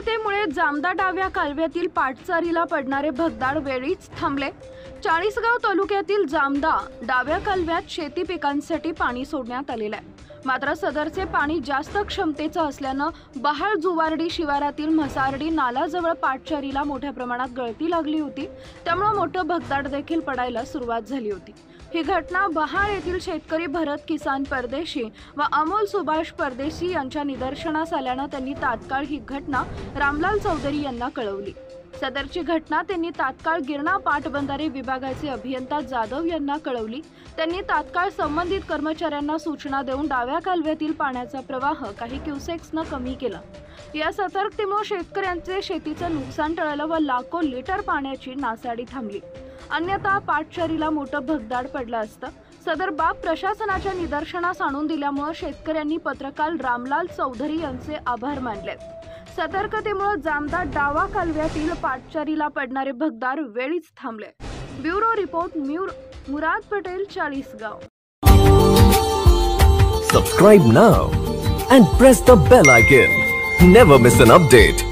सतर्कतेमुळे जामदा डाव्या कालव्यातील पाटचारीला पडणारे भगदाड वेळीच थांबले। चाळीसगाव तालुक्यातील जामदा डाव्या कालव्यात शेती पिकांसाठी पाणी सोडण्यात आलेले आहे। मात्र सदरचे पाणी जास्त क्षमतेचे असल्याने बहाळ जुवारडी शिवारातील म्हसारडी नालाजवळ पाटचारीला मोठ्या प्रमाणात गळती लागली होती, त्यामुळे मोठं भगदाड देखील पडायला सुरुवात झाली होती। ही घटना बहाळ येथील शेतकरी भरत किसान परदेशी व अमोल सुभाष परदेशी यांच्या निदर्शनास आल्याने त्यांनी तात्काळ ही घटना रामलाल चौधरी यांना कळवली। सदरची घटना त्यांनी तात्काळ गिरणा पाटबंधारे विभागाचे अभियंता जाधव यांना कळवली। त्यांनी तात्काळ संबंधित कर्मचाऱ्यांना सूचना देऊन डाव्या कालव्यातील पाण्याचा प्रवाह काही क्युसेक्सने कमी केला। या सतर्कतेमुळे शेतकऱ्यांचे शेतीचे नुकसान टळलं व लाखो लिटर पाण्याची नासाडी थांबली। अन्यथा पाटचारीला मोठं भगदाड पडलं असतं। सदर बाब प्रशासनाच्या निदर्शनास आणून दिल्यामुळे शेतकऱ्यांनी पत्रकार रामलाल चौधरी यांचे आभार मानले। सतर्कतेमुळे जामदा डावा कालव्यातील पाटचारीला पडणारे भगदाड वेळीच थांबले। Bureau report Murad Patel, Chalisgaon. Subscribe now and press the bell icon. Never miss an update.